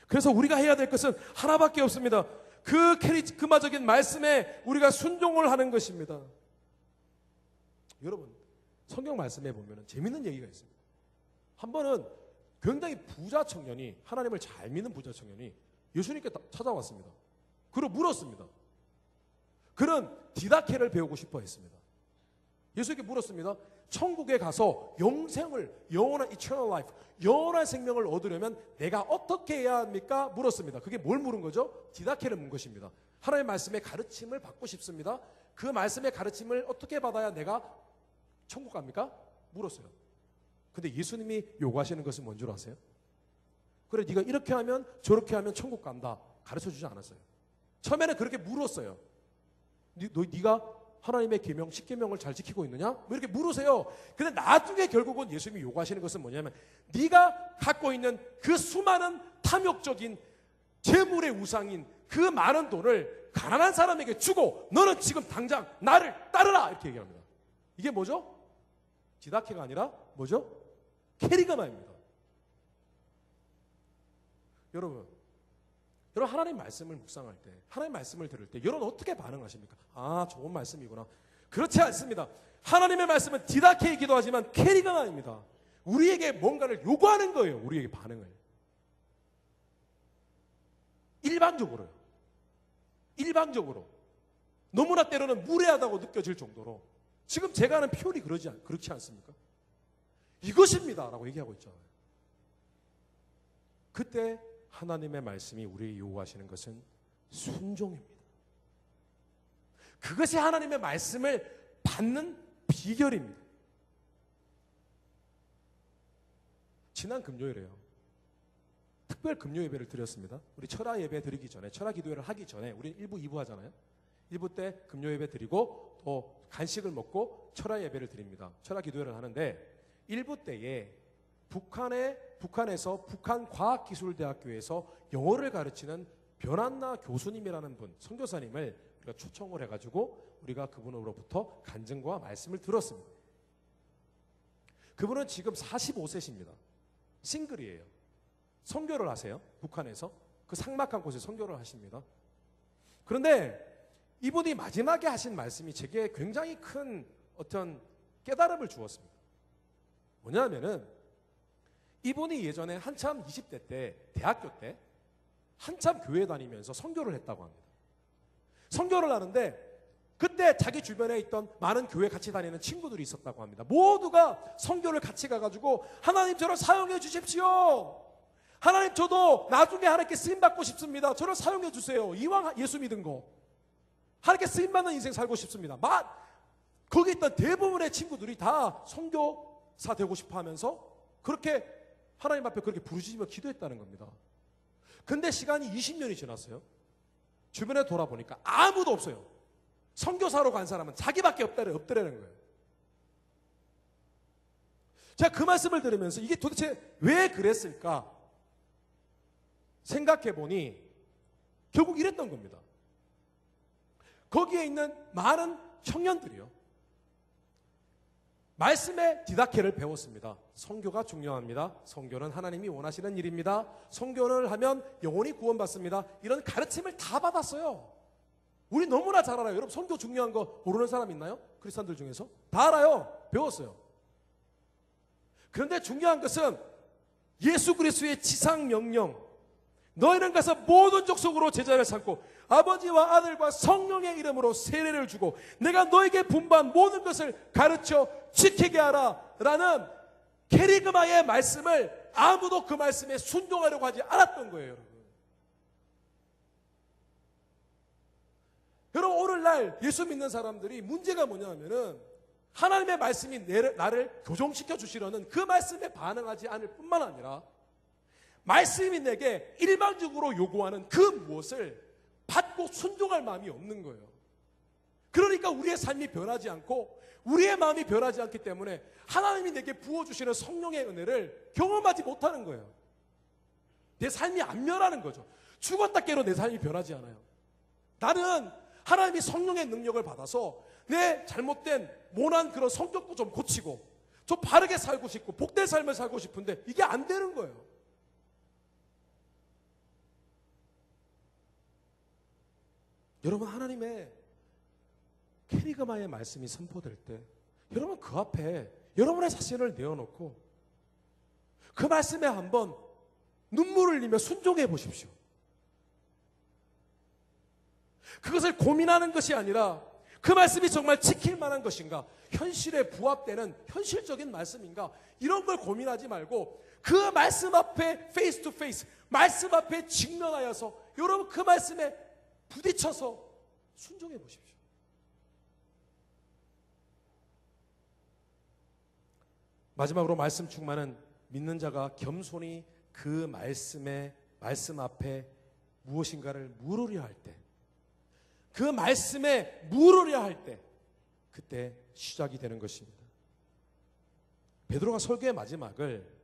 Speaker 1: 그래서 우리가 해야 될 것은 하나밖에 없습니다. 그 캐리그마적인 말씀에 우리가 순종을 하는 것입니다. 여러분, 성경 말씀에 보면 재밌는 얘기가 있습니다. 한 번은 굉장히 부자 청년이, 하나님을 잘 믿는 부자 청년이 예수님께 찾아왔습니다. 그리고 물었습니다. 그는 디다케를 배우고 싶어 했습니다. 예수님께 물었습니다. 천국에 가서 영생을, 영원한 eternal life, 영원한 생명을 얻으려면 내가 어떻게 해야 합니까? 물었습니다. 그게 뭘 물은 거죠? 디다케를 문 것입니다. 하나님의 말씀의 가르침을 받고 싶습니다. 그 말씀의 가르침을 어떻게 받아야 내가 천국 갑니까? 물었어요. 근데 예수님이 요구하시는 것은 뭔 줄 아세요? 그래, 네가 이렇게 하면 저렇게 하면 천국 간다. 가르쳐주지 않았어요. 처음에는 그렇게 물었어요. 네가 하나님의 계명, 십계명을 잘 지키고 있느냐? 뭐 이렇게 물으세요. 근데 나중에 결국은 예수님이 요구하시는 것은 뭐냐면 네가 갖고 있는 그 수많은 탐욕적인 재물의 우상인 그 많은 돈을 가난한 사람에게 주고 너는 지금 당장 나를 따르라 이렇게 얘기합니다. 이게 뭐죠? 디다케가 아니라 뭐죠? 케리그마입니다. 여러분 하나님 말씀을 묵상할 때, 하나님 말씀을 들을 때 여러분 어떻게 반응하십니까? 아, 좋은 말씀이구나. 그렇지 않습니다. 하나님의 말씀은 디다케이기도 하지만 케리그마입니다. 우리에게 뭔가를 요구하는 거예요. 우리에게 반응을. 일방적으로요. 일방적으로. 너무나 때로는 무례하다고 느껴질 정도로. 지금 제가 하는 표현이 그렇지 않습니까? 이것입니다 라고 얘기하고 있잖아요. 그때 하나님의 말씀이 우리에게 요구하시는 것은 순종입니다. 그것이 하나님의 말씀을 받는 비결입니다. 지난 금요일에요. 특별 금요 예배를 드렸습니다. 우리 철야 예배 드리기 전에, 철야 기도회를 하기 전에 우리 1부, 2부 하잖아요. 1부 때 금요 예배 드리고 또 간식을 먹고 철야 예배를 드립니다. 철야 기도회를 하는데 1부 때에 북한에서 북한과학기술대학교에서 영어를 가르치는 변한나 교수님이라는 분, 선교사님을 우리가 초청을 해가지고 우리가 그분으로부터 간증과 말씀을 들었습니다. 그분은 지금 45세십니다. 싱글이에요. 선교를 하세요. 북한에서 그 삭막한 곳에 선교를 하십니다. 그런데 이분이 마지막에 하신 말씀이 제게 굉장히 큰 어떤 깨달음을 주었습니다. 뭐냐면은 이분이 예전에 한참 20대 때, 대학교 때 한참 교회 다니면서 선교를 했다고 합니다. 선교를 하는데 그때 자기 주변에 있던 많은 교회 같이 다니는 친구들이 있었다고 합니다. 모두가 선교를 같이 가가지고 하나님 저를 사용해 주십시오. 하나님 저도 나중에 하나님께 쓰임받고 싶습니다. 저를 사용해 주세요. 이왕 예수 믿은 거 하나님께 쓰임받는 인생 살고 싶습니다. 거기 있던 대부분의 친구들이 다 선교사 되고 싶어 하면서 그렇게 하나님 앞에 그렇게 부르짖으며 기도했다는 겁니다. 근데 시간이 20년이 지났어요. 주변에 돌아보니까 아무도 없어요. 선교사로 간 사람은 자기밖에 없더라는 거예요. 제가 그 말씀을 들으면서 이게 도대체 왜 그랬을까 생각해 보니 결국 이랬던 겁니다. 거기에 있는 많은 청년들이요. 말씀의 디다케를 배웠습니다. 선교가 중요합니다. 선교는 하나님이 원하시는 일입니다. 선교를 하면 영혼이 구원받습니다. 이런 가르침을 다 받았어요. 우리 너무나 잘 알아요. 여러분 선교 중요한 거 모르는 사람 있나요? 크리스찬들 중에서? 다 알아요. 배웠어요. 그런데 중요한 것은 예수 그리스도의 지상 명령, 너희는 가서 모든 족속으로 제자를 삼고 아버지와 아들과 성령의 이름으로 세례를 주고 내가 너에게 분부한 모든 것을 가르쳐 지키게 하라 라는 케리그마의 말씀을 아무도 그 말씀에 순종하려고 하지 않았던 거예요. 여러분, 여러분 오늘날 예수 믿는 사람들이 문제가 뭐냐면은 하나님의 말씀이 나를 교정시켜 주시려는 그 말씀에 반응하지 않을 뿐만 아니라 말씀이 내게 일방적으로 요구하는 그 무엇을 받고 순종할 마음이 없는 거예요. 그러니까 우리의 삶이 변하지 않고 우리의 마음이 변하지 않기 때문에 하나님이 내게 부어주시는 성령의 은혜를 경험하지 못하는 거예요. 내 삶이 안 변하는 거죠. 죽었다 깨로 내 삶이 변하지 않아요. 나는 하나님이 성령의 능력을 받아서 내 잘못된 모난 그런 성격도 좀 고치고 좀 바르게 살고 싶고 복된 삶을 살고 싶은데 이게 안 되는 거예요. 여러분 하나님의 케리그마의 말씀이 선포될 때 여러분 그 앞에 여러분의 자신을 내어놓고 그 말씀에 한번 눈물을 흘리며 순종해 보십시오. 그것을 고민하는 것이 아니라 그 말씀이 정말 지킬 만한 것인가, 현실에 부합되는 현실적인 말씀인가, 이런 걸 고민하지 말고 그 말씀 앞에 페이스 투 페이스, 말씀 앞에 직면하여서 여러분 그 말씀에 부딪혀서 순종해 보십시오. 마지막으로 말씀 충만은 믿는 자가 겸손히 그 말씀 앞에 무엇인가를 물으려 할 때, 그 말씀에 물으려 할 때, 그때 시작이 되는 것입니다. 베드로가 설교의 마지막을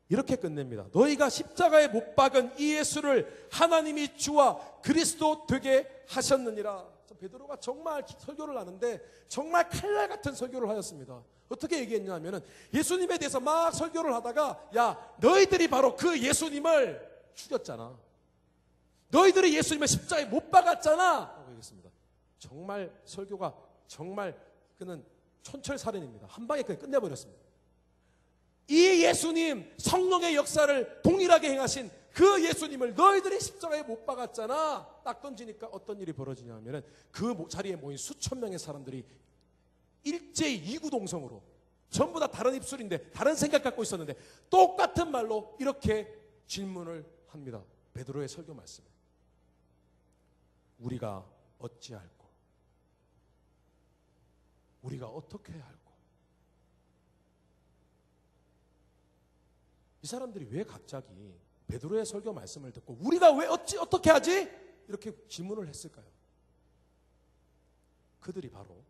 Speaker 1: 이렇게 끝냅니다. 너희가 십자가에 못 박은 이 예수를 하나님이 주와 그리스도 되게 하셨느니라. 베드로가 정말 설교를 하는데 정말 칼날 같은 설교를 하였습니다. 어떻게 얘기했냐면은 예수님에 대해서 막 설교를 하다가, 야, 너희들이 바로 그 예수님을 죽였잖아. 너희들이 예수님을 십자가에 못 박았잖아. 라고 얘기했습니다. 정말 설교가 정말 그는 촌철살인입니다. 한 방에 그냥 끝내버렸습니다. 이 예수님, 성령의 역사를 동일하게 행하신 그 예수님을 너희들이 십자가에 못 박았잖아. 딱 던지니까 어떤 일이 벌어지냐면은 그 자리에 모인 수천 명의 사람들이 일제히 이구동성으로 전부 다 다른 입술인데 다른 생각 갖고 있었는데 똑같은 말로 이렇게 질문을 합니다. 베드로의 설교 말씀에 우리가 어찌할꼬? 우리가 어떻게 할꼬? 이 사람들이 왜 갑자기 베드로의 설교 말씀을 듣고 우리가 왜 어떻게 하지? 이렇게 질문을 했을까요? 그들이 바로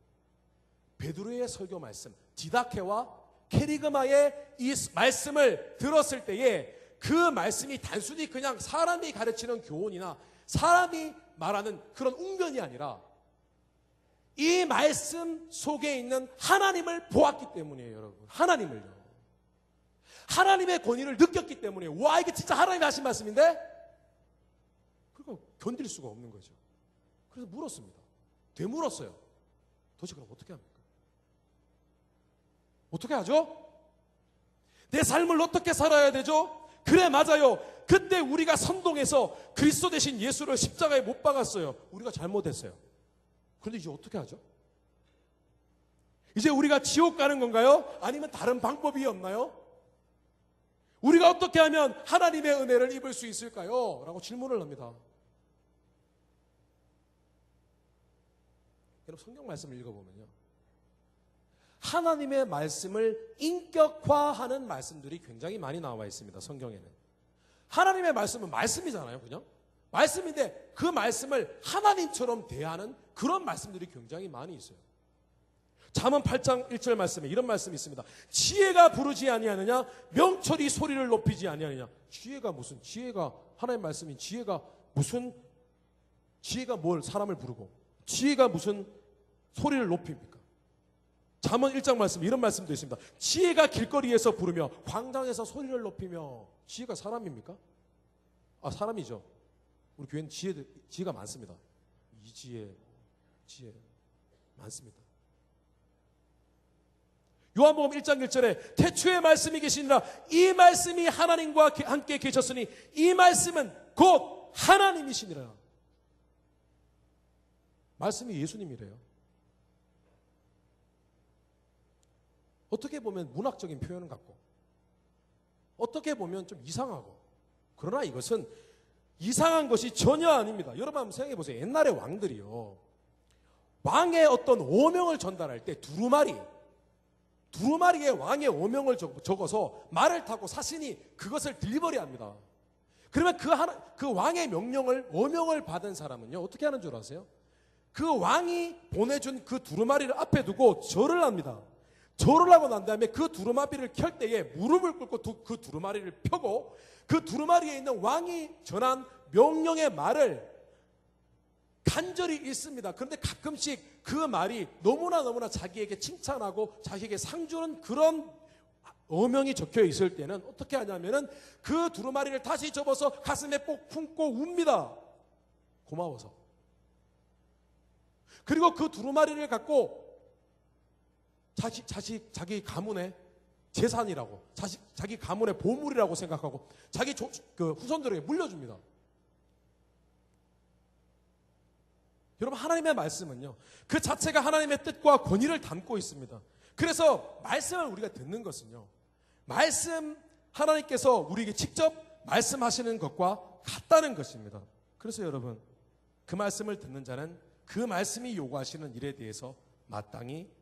Speaker 1: 베드로의 설교 말씀, 디다케와 케리그마의 이 말씀을 들었을 때에 그 말씀이 단순히 그냥 사람이 가르치는 교훈이나 사람이 말하는 그런 웅변이 아니라 이 말씀 속에 있는 하나님을 보았기 때문이에요, 여러분. 하나님을요. 하나님의 권위를 느꼈기 때문에, 와, 이게 진짜 하나님이 하신 말씀인데? 그거 견딜 수가 없는 거죠. 그래서 물었습니다. 되물었어요. 도대체 그럼 어떻게 합니까? 어떻게 하죠? 내 삶을 어떻게 살아야 되죠? 그래, 맞아요. 그때 우리가 선동해서 그리스도 대신 예수를 십자가에 못 박았어요. 우리가 잘못했어요. 그런데 이제 어떻게 하죠? 이제 우리가 지옥 가는 건가요? 아니면 다른 방법이 없나요? 우리가 어떻게 하면 하나님의 은혜를 입을 수 있을까요? 라고 질문을 합니다. 여러분, 성경 말씀을 읽어보면요, 하나님의 말씀을 인격화하는 말씀들이 굉장히 많이 나와 있습니다. 성경에는. 하나님의 말씀은 말씀이잖아요, 그냥. 말씀인데 그 말씀을 하나님처럼 대하는 그런 말씀들이 굉장히 많이 있어요. 잠언 8장 1절 말씀에 이런 말씀이 있습니다. 지혜가 부르지 아니하느냐? 명철이 소리를 높이지 아니하느냐? 지혜가 무슨, 지혜가 하나님의 말씀인 지혜가 무슨, 지혜가 뭘 사람을 부르고 지혜가 무슨 소리를 높입니까? 잠언 1장 말씀 이런 말씀도 있습니다. 지혜가 길거리에서 부르며 광장에서 소리를 높이며. 지혜가 사람입니까? 아, 사람이죠. 우리 교회는 지혜가 많습니다. 지혜 많습니다. 요한복음 1장 1절에 태초에 말씀이 계시니라 이 말씀이 하나님과 함께 계셨으니 이 말씀은 곧 하나님이시니라. 말씀이 예수님이래요. 어떻게 보면 문학적인 표현은 같고 어떻게 보면 좀 이상하고, 그러나 이것은 이상한 것이 전혀 아닙니다. 여러분 한번 생각해 보세요. 옛날에 왕들이요, 왕의 어떤 오명을 전달할 때 두루마리에 왕의 오명을 적어서 말을 타고 사신이 그것을 딜리버리 합니다. 그러면 그 왕의 오명을 받은 사람은요, 어떻게 하는 줄 아세요? 그 왕이 보내준 그 두루마리를 앞에 두고 절을 합니다. 절을 하고 난 다음에 그 두루마리를 켤 때에 무릎을 꿇고 그 두루마리를 펴고 그 두루마리에 있는 왕이 전한 명령의 말을 간절히 읽습니다. 그런데 가끔씩 그 말이 너무나 자기에게 칭찬하고 자기에게 상 주는 그런 어명이 적혀 있을 때는 어떻게 하냐면은 그 두루마리를 다시 접어서 가슴에 꼭 품고 웁니다. 고마워서. 그리고 그 두루마리를 갖고 자기 가문의 재산이라고, 자기 가문의 보물이라고 생각하고 자기 그 후손들에게 물려줍니다. 여러분, 하나님의 말씀은요, 그 자체가 하나님의 뜻과 권위를 담고 있습니다. 그래서 말씀을 우리가 듣는 것은요, 하나님께서 우리에게 직접 말씀하시는 것과 같다는 것입니다. 그래서 여러분, 그 말씀을 듣는 자는 그 말씀이 요구하시는 일에 대해서 마땅히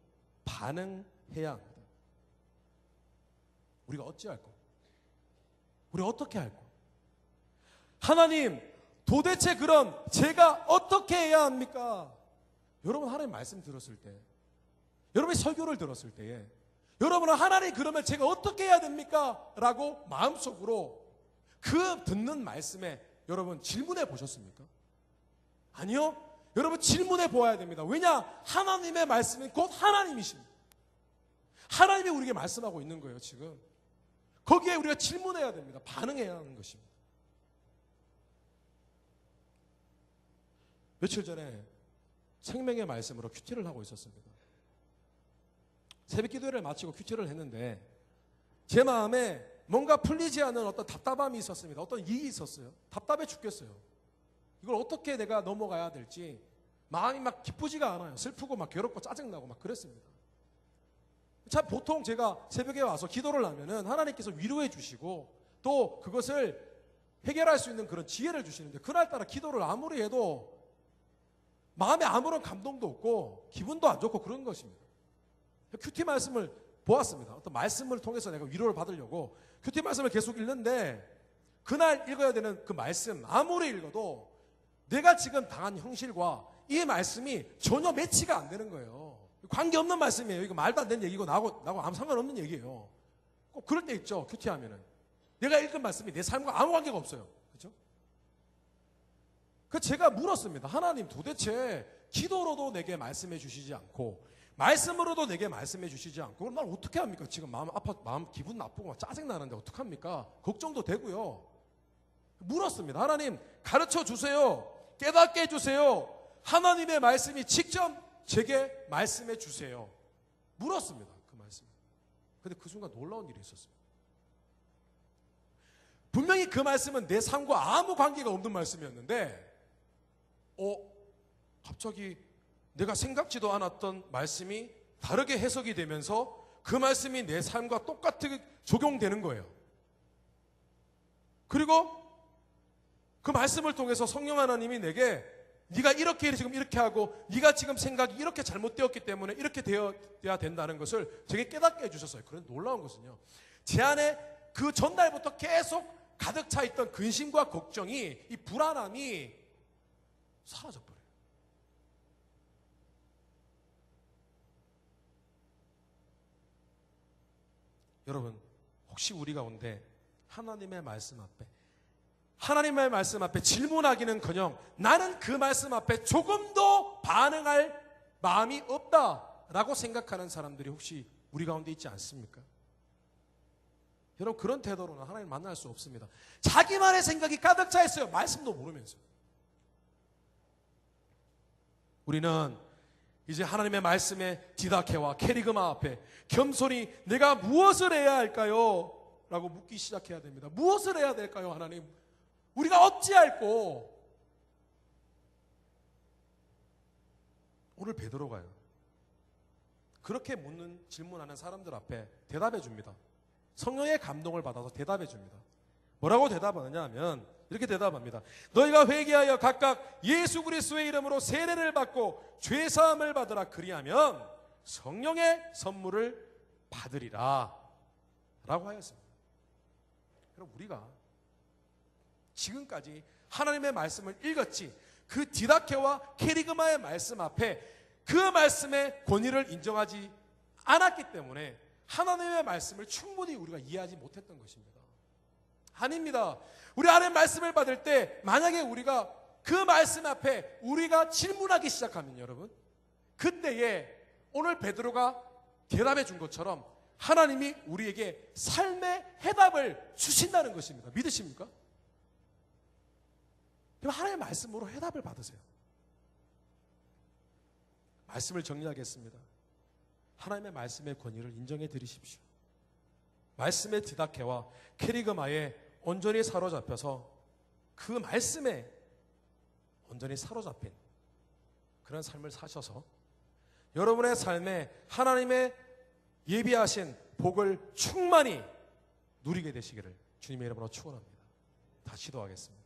Speaker 1: 반응해야 합니다. 우리가 어찌할꼬? 우리가 어떻게 할꼬? 하나님, 도대체 그럼 제가 어떻게 해야 합니까? 여러분, 하나님 말씀 들었을 때, 여러분이 설교를 들었을 때에 여러분은 하나님, 그러면 제가 어떻게 해야 됩니까? 라고 마음속으로 그 듣는 말씀에 여러분 질문해 보셨습니까? 아니요. 여러분 질문해 보아야 됩니다. 왜냐? 하나님의 말씀은 곧 하나님이십니다. 하나님이 우리에게 말씀하고 있는 거예요, 지금. 거기에 우리가 질문해야 됩니다. 반응해야 하는 것입니다. 며칠 전에 생명의 말씀으로 큐티를 하고 있었습니다. 새벽 기도회를 마치고 큐티를 했는데 제 마음에 뭔가 풀리지 않은 어떤 답답함이 있었습니다. 어떤 일이 있었어요. 답답해 죽겠어요. 이걸 어떻게 내가 넘어가야 될지 마음이 막 기쁘지가 않아요. 슬프고 막 괴롭고 짜증나고 막 그랬습니다. 참 보통 제가 새벽에 와서 기도를 하면은 하나님께서 위로해 주시고 또 그것을 해결할 수 있는 그런 지혜를 주시는데 그날따라 기도를 아무리 해도 마음에 아무런 감동도 없고 기분도 안 좋고 그런 것입니다. 큐티 말씀을 보았습니다. 어떤 말씀을 통해서 내가 위로를 받으려고 큐티 말씀을 계속 읽는데 그날 읽어야 되는 그 말씀 아무리 읽어도 내가 지금 당한 형실과 이 말씀이 전혀 매치가 안 되는 거예요. 관계없는 말씀이에요. 이거 말도 안 되는 얘기고 나하고 아무 상관없는 얘기예요. 꼭 그럴 때 있죠. 큐티 하면은 내가 읽은 말씀이 내 삶과 아무 관계가 없어요. 그렇죠? 그 제가 물었습니다. 하나님, 도대체 기도로도 내게 말씀해 주시지 않고 말씀으로도 내게 말씀해 주시지 않고 그럼 날 어떻게 합니까? 지금 마음 기분 나쁘고 막 짜증 나는데 어떡합니까? 걱정도 되고요. 물었습니다. 하나님, 가르쳐 주세요. 깨닫게 해 주세요. 하나님의 말씀이 직접 제게 말씀해 주세요. 물었습니다. 그 말씀. 근데 그 순간 놀라운 일이 있었습니다. 분명히 그 말씀은 내 삶과 아무 관계가 없는 말씀이었는데 갑자기 내가 생각지도 않았던 말씀이 다르게 해석이 되면서 그 말씀이 내 삶과 똑같이 적용되는 거예요. 그리고 그 말씀을 통해서 성령 하나님이 내게 네가 이렇게 지금 이렇게 하고 네가 지금 생각이 이렇게 잘못되었기 때문에 이렇게 되어야 된다는 것을 제게 깨닫게 해주셨어요. 그런데 놀라운 것은요, 제 안에 그 전날부터 계속 가득 차 있던 근심과 걱정이, 이 불안함이 사라져버려요. 여러분, 혹시 우리 가운데 하나님의 말씀 앞에 질문하기는커녕 나는 그 말씀 앞에 조금도 반응할 마음이 없다라고 생각하는 사람들이 혹시 우리 가운데 있지 않습니까? 여러분, 그런 태도로는 하나님을 만날 수 없습니다. 자기만의 생각이 가득 차 있어요. 말씀도 모르면서. 우리는 이제 하나님의 말씀에 디다케와 케리그마 앞에 겸손히 내가 무엇을 해야 할까요? 라고 묻기 시작해야 됩니다. 무엇을 해야 될까요, 하나님? 우리가 어찌할꼬? 오늘 베드로가요, 그렇게 질문하는 사람들 앞에 대답해 줍니다. 성령의 감동을 받아서 대답해 줍니다. 뭐라고 대답하느냐 하면 이렇게 대답합니다. 너희가 회개하여 각각 예수 그리스도의 이름으로 세례를 받고 죄사함을 받으라. 그리하면 성령의 선물을 받으리라 라고 하였습니다. 그럼 우리가 지금까지 하나님의 말씀을 읽었지, 그 디다케와 케리그마의 말씀 앞에 그 말씀의 권위를 인정하지 않았기 때문에 하나님의 말씀을 충분히 우리가 이해하지 못했던 것입니다. 아닙니다. 우리 하나님의 말씀을 받을 때 만약에 우리가 그 말씀 앞에 우리가 질문하기 시작하면 여러분, 그때에 오늘 베드로가 대답해 준 것처럼 하나님이 우리에게 삶의 해답을 주신다는 것입니다. 믿으십니까? 그럼 하나님의 말씀으로 해답을 받으세요. 말씀을 정리하겠습니다. 하나님의 말씀의 권위를 인정해 드리십시오. 말씀의 디다케와 케리그마에 온전히 사로잡혀서 그 말씀에 온전히 사로잡힌 그런 삶을 사셔서 여러분의 삶에 하나님의 예비하신 복을 충만히 누리게 되시기를 주님의 이름으로 축원합니다. 다시 기도하겠습니다.